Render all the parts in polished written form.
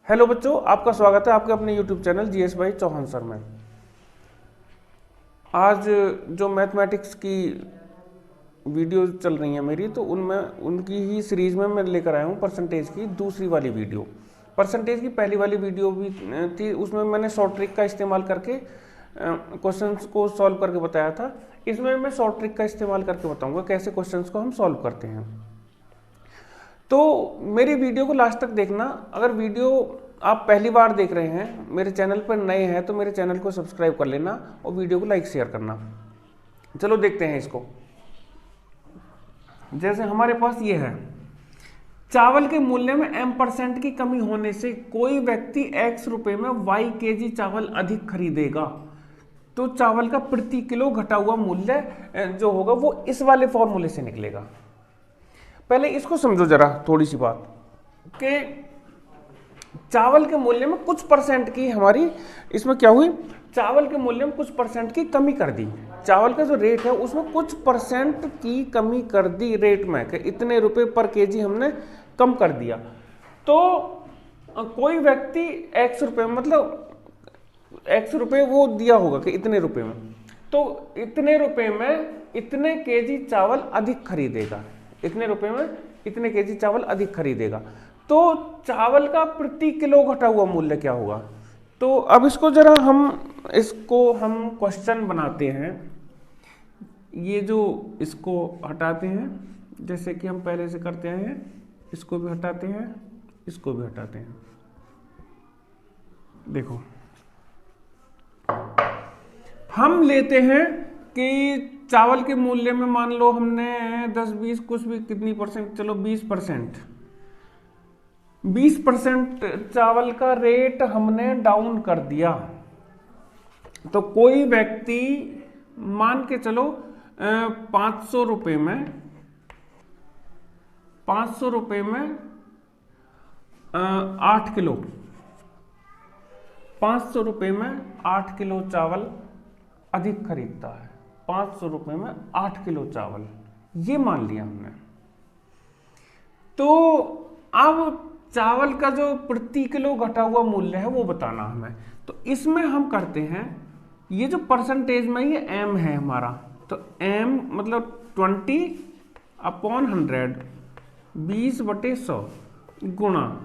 Hello बच्चों, आपका स्वागत है आपके अपने YouTube चैनल जीएस भाई चौहान सर में। आज जो मैथमेटिक्स की वीडियो चल रही है मेरी, तो उनमें उनकी ही सीरीज में मैं लेकर आया हूँ परसेंटेज की दूसरी वाली वीडियो। परसेंटेज की पहली वाली वीडियो भी थी, उसमें मैंने शॉर्ट ट्रिक का इस्तेमाल करके क्वेश्चंस को सॉल्व करके बताया था। इसमें मैं शॉर्ट ट्रिक का इस्तेमाल करके बताऊँगा कैसे क्वेश्चंस को हम सॉल्व करते हैं। तो मेरी वीडियो को लास्ट तक देखना। अगर वीडियो आप पहली बार देख रहे हैं, मेरे चैनल पर नए हैं, तो मेरे चैनल को सब्सक्राइब कर लेना और वीडियो को लाइक शेयर करना। चलो देखते हैं इसको। जैसे हमारे पास ये है, चावल के मूल्य में m% की कमी होने से कोई व्यक्ति x रुपए में y kg चावल अधिक खरीदेगा, तो चावल का प्रति किलो घटा हुआ मूल्य जो होगा वो इस वाले फॉर्मूले से निकलेगा। पहले इसको समझो जरा, थोड़ी सी बात कि चावल के मूल्य में कुछ परसेंट की हमारी इसमें क्या हुई, चावल के मूल्य में कुछ परसेंट की कमी कर दी। चावल का जो रेट है उसमें कुछ परसेंट की कमी कर दी रेट में, कि इतने रुपए पर केजी हमने कम कर दिया। तो कोई व्यक्ति x रुपए, मतलब x रुपए वो दिया होगा कि इतने रुपए में, तो इतने रुपए में इतने केजी चावल अधिक खरीदेगा, इतने रुपए में इतने केजी चावल अधिक खरीदेगा। तो चावल का प्रति किलो घटा हुआ मूल्य क्या होगा। तो अब इसको जरा हम क्वेश्चन बनाते हैं। ये जो इसको हटाते हैं, जैसे कि हम पहले से करते हैं, इसको भी हटाते हैं, इसको भी हटाते हैं। देखो, हम लेते हैं कि चावल के मूल्य में मान लो हमने 10, 20, कुछ भी कितनी परसेंट, चलो 20%, 20% चावल का रेट हमने डाउन कर दिया। तो कोई व्यक्ति मान के चलो 500 रुपए में 8 किलो, 500 रुपए में 8 किलो चावल अधिक खरीदता है। 500 रुपए में 8 किलो चावल, ये मान लिया हमने। तो अब चावल का जो प्रति किलो घटा हुआ मूल्य है वो बताना हमें। तो इसमें हम करते हैं, ये जो परसेंटेज में ये m है हमारा, तो m मतलब 20/100, 20/100 गुणा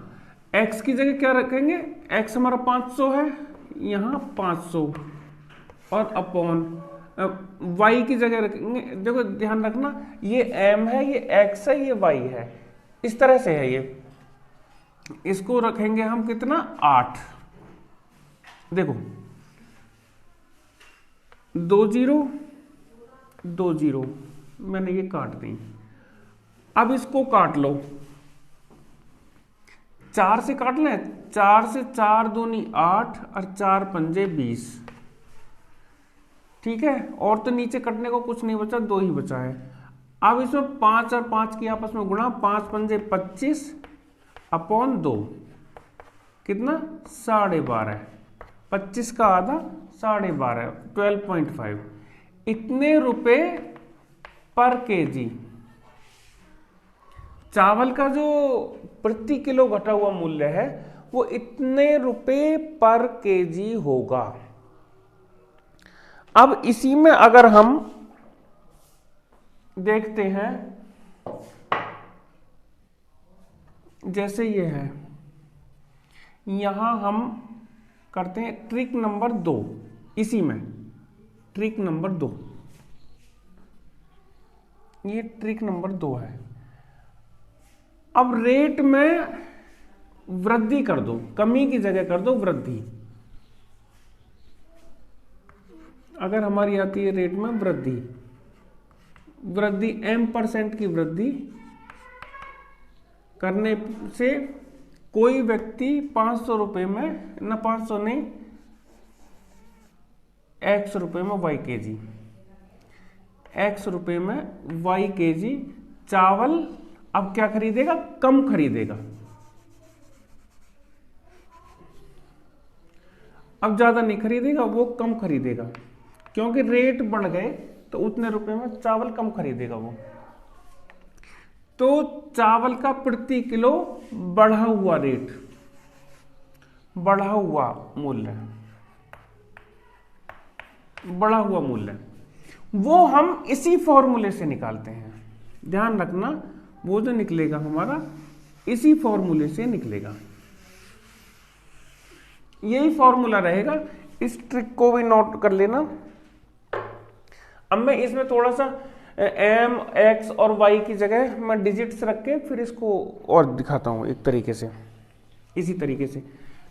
x की जगह क्या रखेंगे, x हमारा 500 है, यहाँ 500 और अपॉन y की जगह रखेंगे। देखो ध्यान रखना, ये m है, ये x है, ये y है, इस तरह से है ये। इसको रखेंगे हम कितना, 8। देखो 2 0 2 0 मैंने ये काट दी। अब इसको काट लो, 4 से काट लें, 4 से 4 दूनी 8 और 4 पंजे 20। ठीक है, और तो नीचे कटने को कुछ नहीं बचा, 2 ही बचा है। अब इसमें 5 और 5 की आपस में गुणा, 5 पंजे 25 अपॉन 2, कितना, 12.5। 25 का आधा 12.5, 12.5। इतने रुपए पर केजी चावल का जो प्रति किलो घटा हुआ मूल्य है वो इतने रुपए पर केजी होगा। अब इसी में अगर हम देखते हैं, जैसे ये है, यहां हम करते हैं ट्रिक नंबर 2। इसी में ट्रिक नंबर 2, ये ट्रिक नंबर 2 है। अब रेट में वृद्धि कर दो, कमी की जगह कर दो वृद्धि। अगर हमारी आती है रेट में वृद्धि, m% की वृद्धि करने से कोई व्यक्ति 500 रुपए में, ना 500 नहीं, x रुपए में y kg, x रुपए में y kg चावल अब क्या खरीदेगा, कम खरीदेगा। अब ज्यादा नहीं खरीदेगा, वो कम खरीदेगा, क्योंकि रेट बढ़ गए तो उतने रुपए में चावल कम खरीदेगा वो। तो चावल का प्रति किलो बढ़ा हुआ रेट, बढ़ा हुआ मूल्य, बढ़ा हुआ मूल्य वो हम इसी फॉर्मूले से निकालते हैं। ध्यान रखना, वो जो निकलेगा हमारा इसी फॉर्मूले से निकलेगा, यही फॉर्मूला रहेगा। इस ट्रिक को भी नोट कर लेना। अब मैं इसमें थोड़ा सा एम, एक्स और वाई की जगह मैं डिजिट्स रख के फिर इसको और दिखाता हूं एक तरीके से, इसी तरीके से।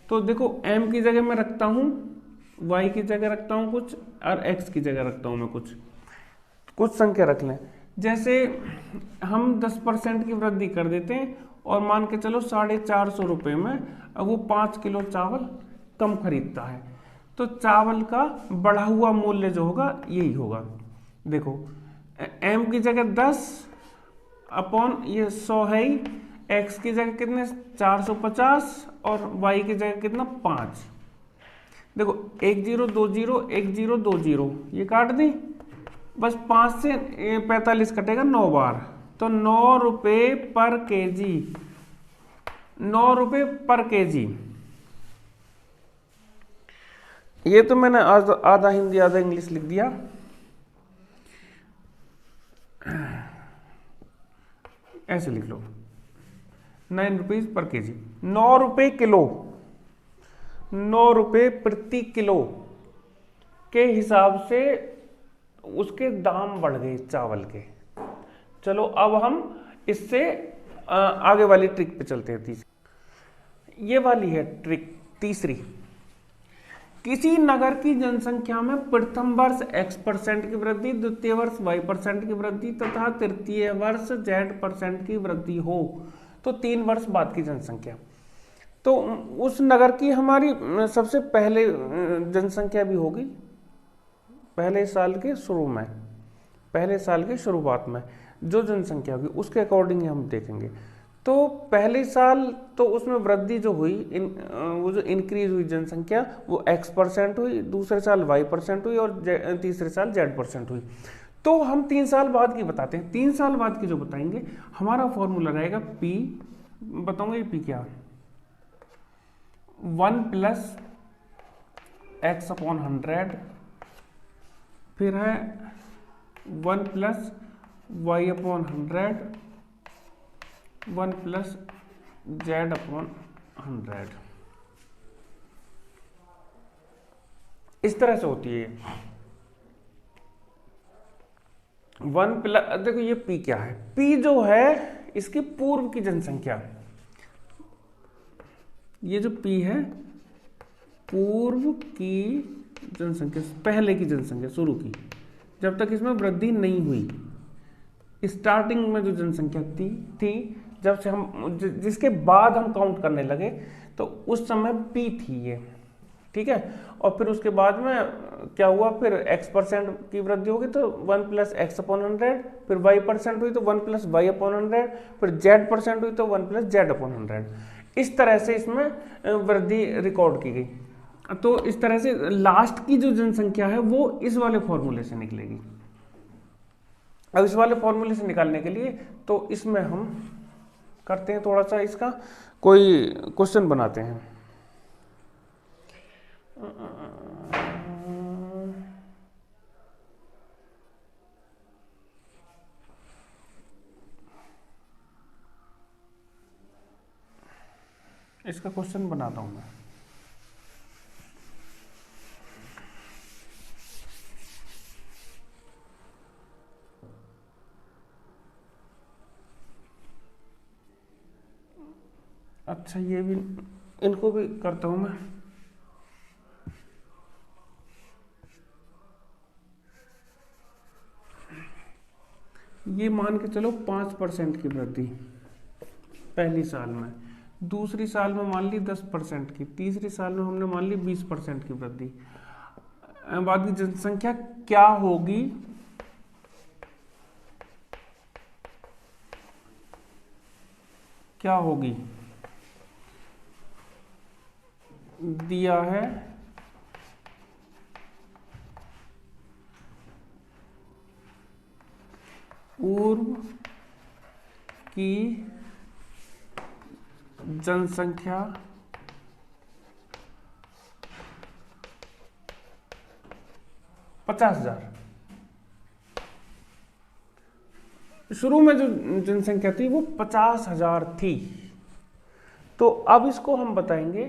तो देखो, एम की जगह मैं रखता हूं, वाई की जगह रखता हूं कुछ, और एक्स की जगह रखता हूं मैं कुछ संख्या रख लें। जैसे हम 10% की वृद्धि कर देते हैं और मान के चलो 450 रुपये में अब वो 5 किलो चावल कम खरीदता है, तो चावल का बढ़ा हुआ मूल्य जो होगा यही होगा। देखो, एम की जगह 10 अपॉन ये 100 है ही, एक्स की जगह कितने 450 और वाई की जगह कितना 5। देखो 1 0 2 0 1 0 2 0 ये काट दी, बस 5 से 45 कटेगा 9 बार, तो 9 रुपये पर केजी, 9 रुपये पर केजी। ये तो मैंने आधा हिंदी आधा इंग्लिश लिख दिया। ऐसे लिख लो 9 रुपीज पर केजी, 9 रुपये किलो, 9 रुपये प्रति किलो के हिसाब से उसके दाम बढ़ गए चावल के। चलो अब हम इससे आगे वाली ट्रिक पे चलते हैं। तीसरी ये वाली है ट्रिक, तीसरी। किसी नगर की जनसंख्या में प्रथम वर्ष x% की वृद्धि, द्वितीय वर्ष y% की वृद्धि तथा तृतीय वर्ष z% की वृद्धि हो, तो 3 वर्ष बाद की जनसंख्या। तो उस नगर की हमारी सबसे पहले जनसंख्या भी होगी पहले साल के शुरू में, पहले साल की शुरुआत में जो जनसंख्या होगी उसके अकॉर्डिंग हम देखेंगे। तो पहले साल तो उसमें वृद्धि जो हुई, वो जो इंक्रीज हुई जनसंख्या वो x% हुई, दूसरे साल y% हुई और तीसरे साल z% हुई। तो हम 3 साल बाद की बताते हैं। 3 साल बाद की जो बताएंगे हमारा फॉर्मूला रहेगा p, बताऊंगा ये p क्या, 1 प्लस x/100, फिर है 1 प्लस y/100, 1 प्लस z/100। इस तरह से होती है 1 प्लस, देखो ये p क्या है, p जो है इसकी पूर्व की जनसंख्या, ये जो p है पूर्व की जनसंख्या, पहले की जनसंख्या, शुरू की, जब तक इसमें वृद्धि नहीं हुई, स्टार्टिंग में जो जनसंख्या थी जब से हम जिसके बाद हम काउंट करने लगे तो उस समय p थी ये, ठीक है। और फिर उसके बाद में क्या हुआ, फिर x% की वृद्धि होगी तो 1 प्लस x/100, फिर y% हुई तो 1 प्लस y/100, फिर z% हुई तो 1 प्लस z/100। इस तरह से इसमें वृद्धि रिकॉर्ड की गई। तो इस तरह से लास्ट की जो जनसंख्या है वो इस वाले फॉर्मूले से निकलेगी। अब इस वाले फॉर्मूले से निकालने के लिए तो इसमें हम करते हैं थोड़ा सा, इसका कोई क्वेश्चन बनाते हैं। इसका क्वेश्चन बनाता हूं मैं। अच्छा, ये भी, इनको भी करता हूं मैं। ये मान के चलो 5% की वृद्धि पहली साल में, दूसरी साल में मान ली 10% की, तीसरी साल में हमने मान ली 20% की वृद्धि। बाद की जनसंख्या क्या होगी, क्या होगी दिया है पूर्व की जनसंख्या 50,000। शुरू में जो जनसंख्या थी वो 50,000 थी। तो अब इसको हम बताएंगे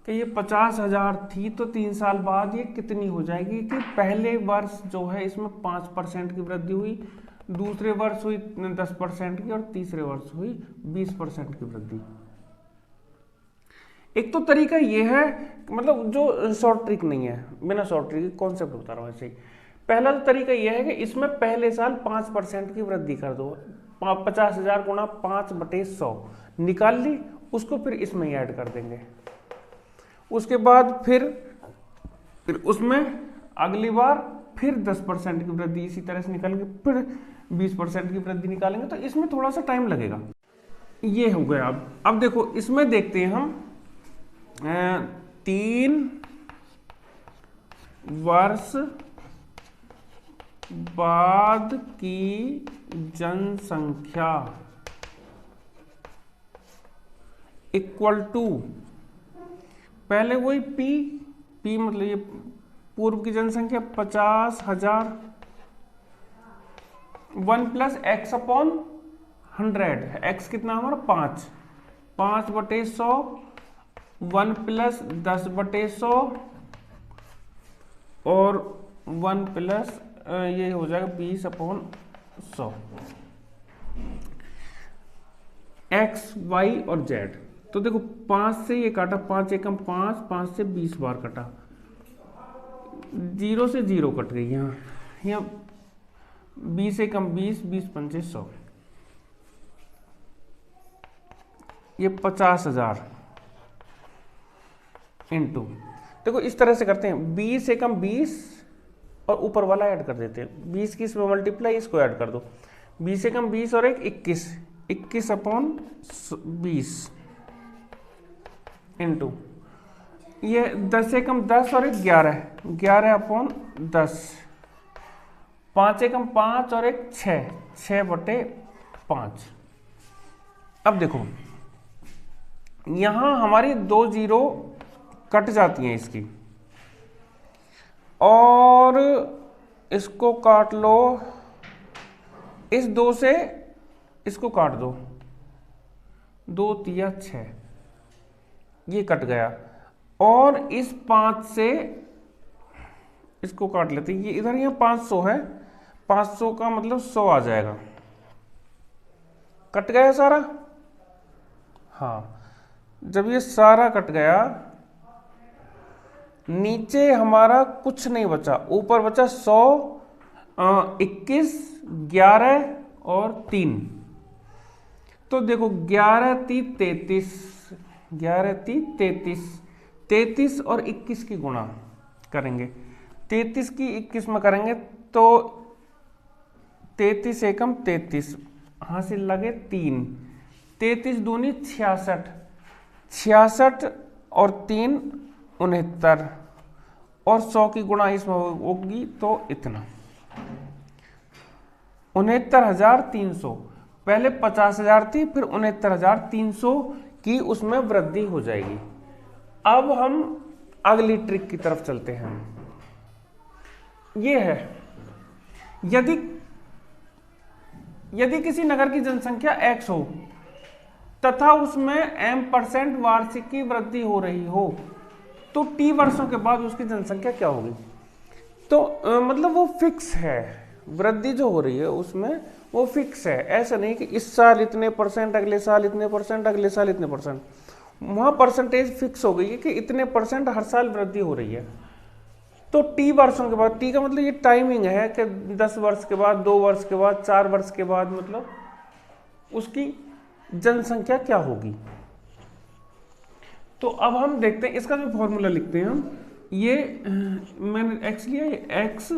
कि ये 50,000 थी, तो 3 साल बाद ये कितनी हो जाएगी कि पहले वर्ष जो है इसमें 5% की वृद्धि हुई, दूसरे वर्ष हुई 10% की और तीसरे वर्ष हुई 20% की वृद्धि। एक तो तरीका ये है, मतलब जो शॉर्ट ट्रिक नहीं है, बिना शॉर्ट ट्रिक कॉन्सेप्ट बता रहा हूँ ऐसे ही। पहला तो तरीका ये है कि इसमें पहले साल 5% की वृद्धि कर दो, 50,000 गुणा 5/100 निकाल ली, उसको फिर इसमें ही ऐड कर देंगे। उसके बाद फिर उसमें अगली बार फिर 10% की वृद्धि इसी तरह से निकालेंगे, फिर 20% की वृद्धि निकालेंगे, तो इसमें थोड़ा सा टाइम लगेगा। ये हो गया। अब देखो इसमें देखते हैं हम 3 वर्ष बाद की जनसंख्या इक्वल टू, पहले वही पी मतलब ये पूर्व की जनसंख्या 50,000, 1 + x/100, x कितना हमारा 5/100, 1 + 10/100 और 1 + ये हो जाएगा 20/100, x, y और z। तो देखो 5 से ये काटा, 5 एकम 5, 5 से 20 बार कटा, 0 से 0 कट गई यहाँ 20 एकम 20, 20 पंचे 100, ये 50,000 इंटू, देखो इस तरह से करते हैं, 20 एकम 20 और ऊपर वाला ऐड कर देते हैं, 20 की इसमें मल्टीप्लाई, इसको ऐड कर दो, 20 एकम 20 और 21, 21/20 इंटू ये 10 एकम 10 और 11, 11/10, 5 एकम 5 और 6, 6/5। अब देखो यहां हमारी 2 0 कट जाती हैं इसकी, और इसको काट लो, इस 2 से इसको काट दो, 2 तिया 6, ये कट गया, और इस 5 से इसको काट लेते हैं, ये इधर यहाँ 500 है, 500 का मतलब 100 आ जाएगा, कट गया सारा। हाँ, जब ये सारा कट गया, नीचे हमारा कुछ नहीं बचा, ऊपर बचा 100, 21, 11 और 3। तो देखो 11 × 3 = 33, 11 × 3 = 33, 33 और 21 की गुणा करेंगे, 33 की 21 में करेंगे तो 33 एकम 33, हासिल लगे 3, 33 दूनी 66, 66 और 3 69, और 100 की गुणा इसमें होगी तो इतना 69,300। पहले 50,000 थी, फिर 69,300 की उसमें वृद्धि हो जाएगी। अब हम अगली ट्रिक की तरफ चलते हैं। ये है, यदि किसी नगर की जनसंख्या x हो तथा उसमें m% वार्षिक की वृद्धि हो रही हो, तो t वर्षों के बाद उसकी जनसंख्या क्या होगी। तो मतलब वो फिक्स है, वृद्धि जो हो रही है उसमें वो फिक्स है, ऐसा नहीं कि इस साल इतने %, अगले साल इतने %, अगले साल इतने %, वहाँ परसेंटेज फिक्स हो गई है कि इतने % हर साल वृद्धि हो रही है। तो t वर्षों के बाद, t का मतलब ये टाइमिंग है कि 10 वर्ष के बाद, 2 वर्ष के बाद, 4 वर्ष के बाद, मतलब उसकी जनसंख्या क्या होगी। तो अब हम देखते हैं, इसका जो फॉर्मूला लिखते हैं हम, ये मैंने x लिया, ये x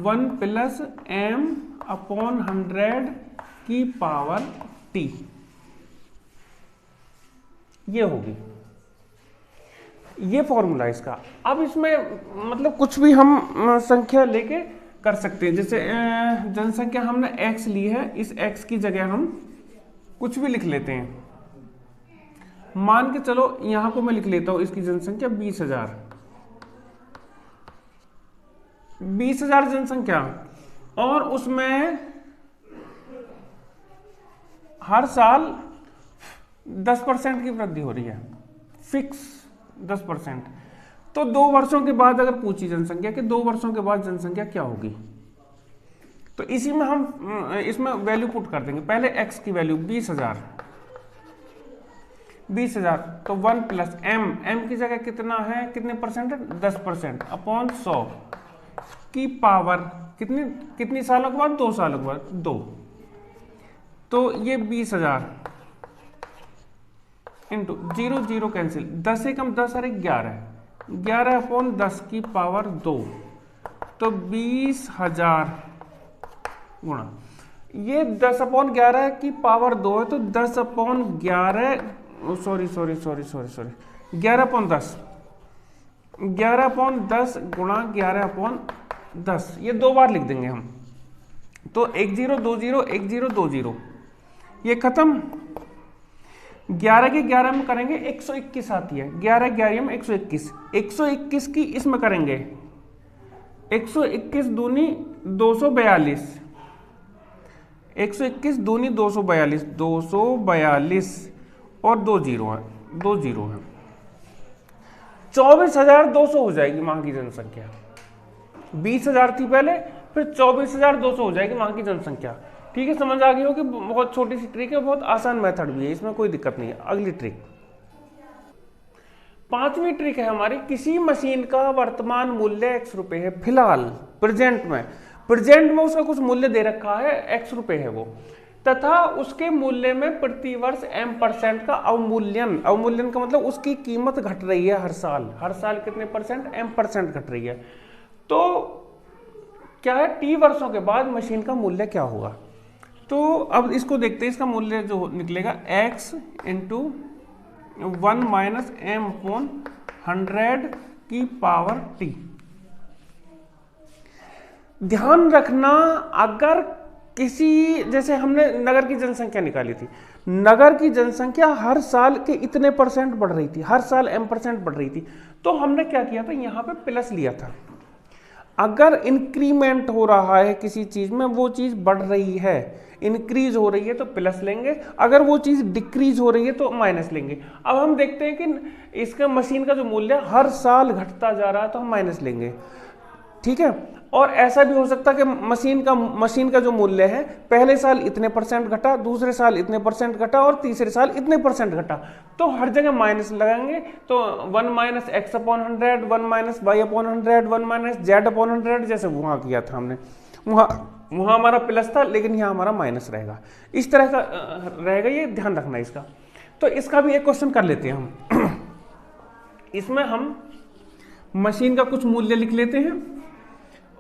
1 + m/100 की पावर t, ये होगी, ये फॉर्मूला इसका। अब इसमें मतलब कुछ भी हम संख्या लेके कर सकते हैं, जैसे जनसंख्या हमने x ली है, इस x की जगह हम कुछ भी लिख लेते हैं। मान के चलो यहां को मैं लिख लेता हूं, इसकी जनसंख्या 20,000, 20,000 जनसंख्या और उसमें हर साल 10% की वृद्धि हो रही है, फिक्स 10%। तो 2 वर्षों के बाद अगर पूछी जनसंख्या कि 2 वर्षों के बाद जनसंख्या क्या होगी, तो इसी में हम इसमें वैल्यू पुट कर देंगे। पहले x की वैल्यू 20,000 तो 1 प्लस m की जगह कितना है, कितने परसेंट है, 10% अपॉन 100 की पावर कितनी सालों के बाद, 2 सालों के बाद 2। तो ये 20,000 इंटू 0 0 कैंसिल, 10 से कम 10 और 11 अपॉन 10 की पावर 2, तो 20,000 गुणा ये 10 अपॉन 11 की पावर 2 है, तो 10 अपॉन 11 सॉरी 11 अपॉन 10 गुणा 11 अपॉन 10, ये 2 बार लिख देंगे हम। तो 1020 ये खत्म। 11 के 11 में करेंगे 121 आती है, 11 11 में 121 की इसमें करेंगे 121 दूनी 242, 121 दूनी 242 और 2 जीरो है, 24,200 हो जाएगी वहां की जनसंख्या। 20,000 थी पहले, फिर 24,200 हो जाएगी वहां की जनसंख्या। ठीक है, समझ आ गई हो कि बहुत छोटी सी ट्रिक है, बहुत आसान मेथड भी है, इसमें कोई दिक्कत नहीं है। अगली ट्रिक, 5वीं ट्रिक है हमारी, किसी मशीन का वर्तमान मूल्य x रुपए है, फिलहाल प्रेजेंट में उसका कुछ मूल्य दे रखा है, x रुपए है वो, तथा उसके मूल्य में प्रतिवर्ष m% का अवमूल्यन का मतलब उसकी कीमत घट रही है हर साल कितने परसेंट, m% घट रही है। तो क्या है, t वर्षों के बाद मशीन का मूल्य क्या होगा। तो अब इसको देखते हैं, इसका मूल्य जो निकलेगा x into 1 minus m upon 100 की पावर t। ध्यान रखना, अगर किसी, जैसे हमने नगर की जनसंख्या निकाली थी, नगर की जनसंख्या हर साल के इतने परसेंट बढ़ रही थी, हर साल m% बढ़ रही थी, तो हमने क्या किया था, यहां पे प्लस लिया था। अगर इंक्रीमेंट हो रहा है किसी चीज में, वो चीज बढ़ रही है, इंक्रीज हो रही है तो प्लस लेंगे, अगर वो चीज डिक्रीज हो रही है तो माइनस लेंगे। अब हम देखते हैं कि इसका मशीन का जो मूल्य हर साल घटता जा रहा है तो हम माइनस लेंगे। ठीक है, और ऐसा भी हो सकता है कि मशीन का जो मूल्य है पहले साल इतने परसेंट घटा, दूसरे साल इतने परसेंट घटा और तीसरे साल इतने परसेंट घटा, तो हर जगह माइनस लगाएंगे। तो 1 minus X upon 100, 1 minus Y upon 100, 1 minus Z upon 100, जैसे वहां किया था हमने, वहां हमारा प्लस था लेकिन यहाँ हमारा माइनस रहेगा। इस तरह का रहेगा, ये ध्यान रखना इसका। तो इसका भी एक क्वेश्चन कर लेते हैं हम। इसमें हम मशीन का कुछ मूल्य लिख लेते हैं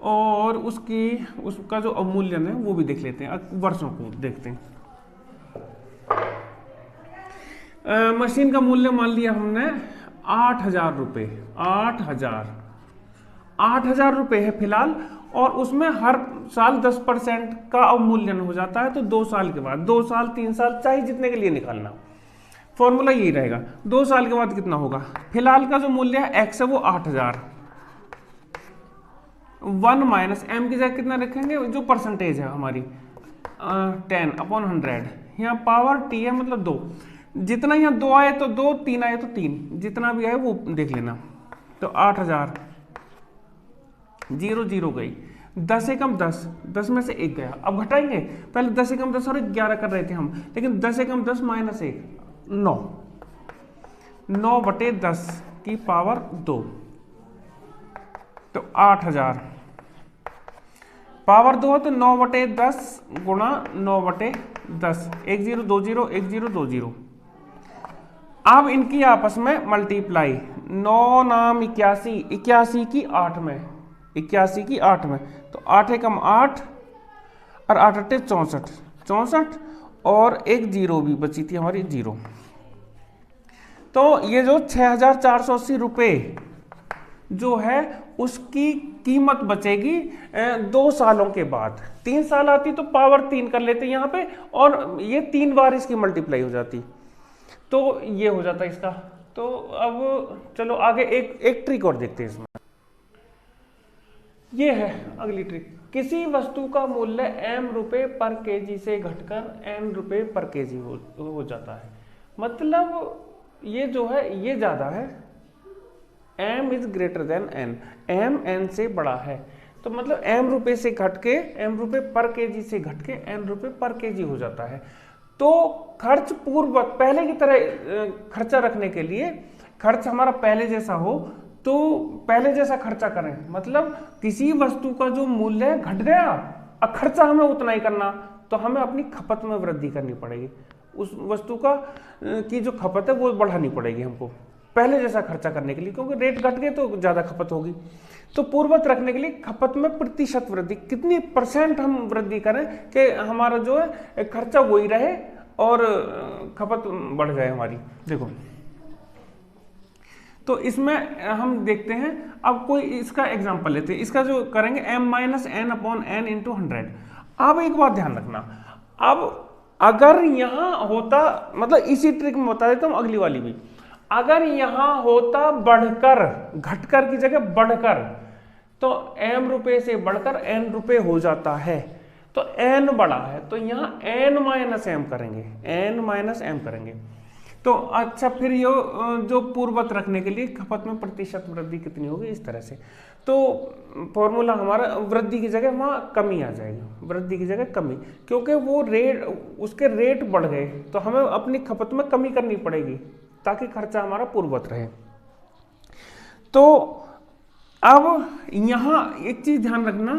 और उसका जो अवमूल्यन है वो भी देख लेते हैं, वर्षों को देखते हैं। मशीन का मूल्य मान लिया हमने 8,000 रुपये, 8,000 रुपये है फिलहाल, और उसमें हर साल 10% का अवमूल्यन हो जाता है। तो 2 साल के बाद, 2 साल 3 साल चाहे जितने के लिए निकालना, फॉर्मूला यही रहेगा। 2 साल के बाद कितना होगा, फिलहाल का जो मूल्य है x है वो 8,000, 1 माइनस m की जगह कितना रखेंगे, जो परसेंटेज है हमारी 10 अपॉन 100, यहाँ पावर t है मतलब 2, जितना यहाँ 2 आए तो 2, 3 आए तो 3, जितना भी आए वो देख लेना। तो 8,000, 0 0 गई, 10 से कम 10, 10 में से 1 गया। अब घटाएंगे, पहले 10 से कम 10 और 11 कर रहे थे हम, लेकिन 10 से कम 10 माइनस 1, 9 बटे 10 की पावर 2, तो 8,000 पावर 2 तो 9 बटे 10 गुणा 9 बटे 10, 1 0 2 0 1 0 2 0। अब इनकी आपस में मल्टीप्लाई, 9 नाम 81, 81 की 8 में, 81 की 8 में, तो 8 एकम 8 और 8 अट्ठे 64, 64 और एक 0 भी बची थी हमारी 0। तो ये जो 6,480 रुपये जो है उसकी कीमत बचेगी 2 सालों के बाद। 3 साल आती तो पावर 3 कर लेते यहाँ पे, और ये 3 बार इसकी मल्टीप्लाई हो जाती, तो ये हो जाता इसका। तो अब चलो आगे एक ट्रिक और देखते हैं इसमें। ये है अगली ट्रिक। किसी वस्तु का मूल्य m रुपए पर केजी से घटकर n रुपए पर केजी हो जाता है। मतलब ये जो है ये ज्यादा है, m is greater than n, m n से बड़ा है, तो मतलब m रुपए से घट के m रुपए पर केजी से घट के n रुपए पर केजी हो जाता है। तो खर्च पूर्व पहले की तरह खर्चा रखने के लिए खर्च हमारा पहले जैसा हो तो पहले जैसा खर्चा करें। मतलब किसी वस्तु का जो मूल्य घट गया, अब खर्चा हमें उतना ही करना, तो हमें अपनी खपत में वृद्धि करनी पड़ेगी, उस वस्तु का की जो खपत है वो बढ़ानी पड़ेगी हमको पहले जैसा खर्चा करने के लिए, क्योंकि रेट घट गए तो ज़्यादा खपत होगी। तो पूर्ववत रखने के लिए खपत में प्रतिशत वृद्धि, कितनी % हम वृद्धि करें कि हमारा जो है खर्चा वही रहे और खपत बढ़ जाए हमारी। देखो तो इसमें हम देखते हैं, अब कोई इसका एग्जांपल लेते हैं, इसका जो करेंगे m-n/n × 100। अब एक बात ध्यान रखना, अब अगर यहां होता, मतलब इसी ट्रिक में बता देता हूं अगली वाली भी, अगर यहां होता बढ़कर, घटकर की जगह बढ़कर, तो m रुपए से बढ़कर n रुपए हो जाता है, तो n बड़ा है तो यहां n-m करेंगे, n-m करेंगे। तो अच्छा, फिर ये जो पूर्ववत रखने के लिए खपत में प्रतिशत वृद्धि कितनी होगी, इस तरह से। तो फॉर्मूला हमारा वृद्धि की जगह वहाँ कमी आ जाएगी, वृद्धि की जगह कमी, क्योंकि वो रेट, उसके रेट बढ़ गए तो हमें अपनी खपत में कमी करनी पड़ेगी ताकि खर्चा हमारा पूर्ववत रहे। तो अब यहाँ एक चीज ध्यान रखना,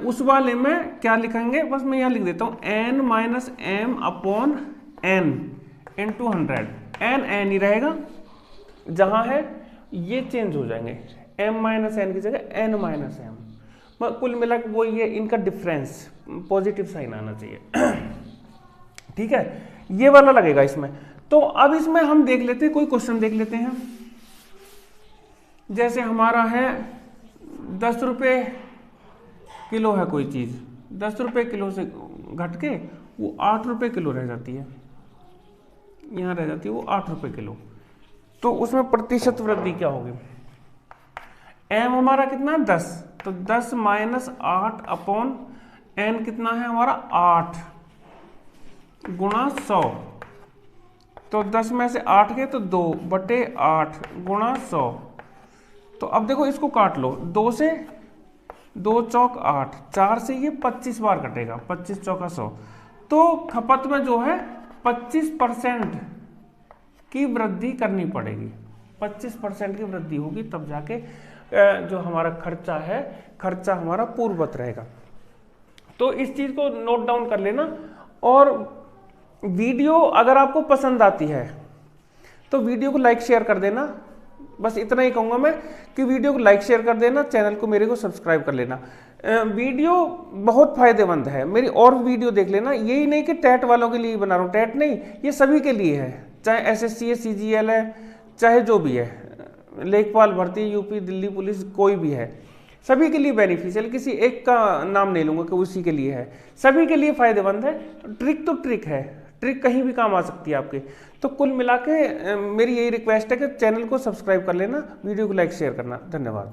उस वाले में क्या लिखेंगे, बस मैं यहाँ लिख देता हूँ n-m/n × 100, n ही रहेगा, जहां है ये चेंज हो जाएंगे, m-n की जगह n-m, कुल मिला के वो ये इनका डिफरेंस पॉजिटिव साइन आना चाहिए। ठीक है, ये वाला लगेगा इसमें। तो अब इसमें हम देख लेते हैं, कोई क्वेश्चन देख लेते हैं। जैसे हमारा है 10 रुपये किलो है कोई चीज, 10 रुपये किलो से घट के वो 8 रुपये किलो रह जाती है, यहाँ रह जाती है वो 8 रुपये किलो। तो उसमें प्रतिशत वृद्धि क्या होगी, m हमारा कितना है 10, तो 10 - 8/n कितना है हमारा 8 × 100, तो 10 में से 8 गए तो 2/8 × 100। तो अब देखो इसको काट लो, 2 से 2 चौक 8, 4 से ये 25 बार कटेगा, 25 चौका 100। तो खपत में जो है 25% की वृद्धि करनी पड़ेगी, 25% की वृद्धि होगी, तब जाके जो हमारा खर्चा है, खर्चा हमारा पूर्ववत रहेगा। तो इस चीज को नोट डाउन कर लेना। और वीडियो अगर आपको पसंद आती है तो वीडियो को लाइक शेयर कर देना, बस इतना ही कहूंगा मैं कि वीडियो को लाइक शेयर कर देना, चैनल को मेरे को सब्सक्राइब कर लेना। वीडियो बहुत फायदेमंद है, मेरी और वीडियो देख लेना। यही नहीं कि टैट वालों के लिए बना रहा हूँ, टैट नहीं, ये सभी के लिए है, चाहे SSC है, CGL है, चाहे जो भी है, लेखपाल भर्ती, यूपी दिल्ली पुलिस, कोई भी है, सभी के लिए बेनिफिशियल, किसी एक का नाम नहीं लूंगा कि उसी के लिए है, सभी के लिए फायदेमंद है। ट्रिक तो ट्रिक है, ट्रिक कहीं भी काम आ सकती है आपके। तो कुल मिला के मेरी यही रिक्वेस्ट है कि चैनल को सब्सक्राइब कर लेना, वीडियो को लाइक शेयर करना। धन्यवाद।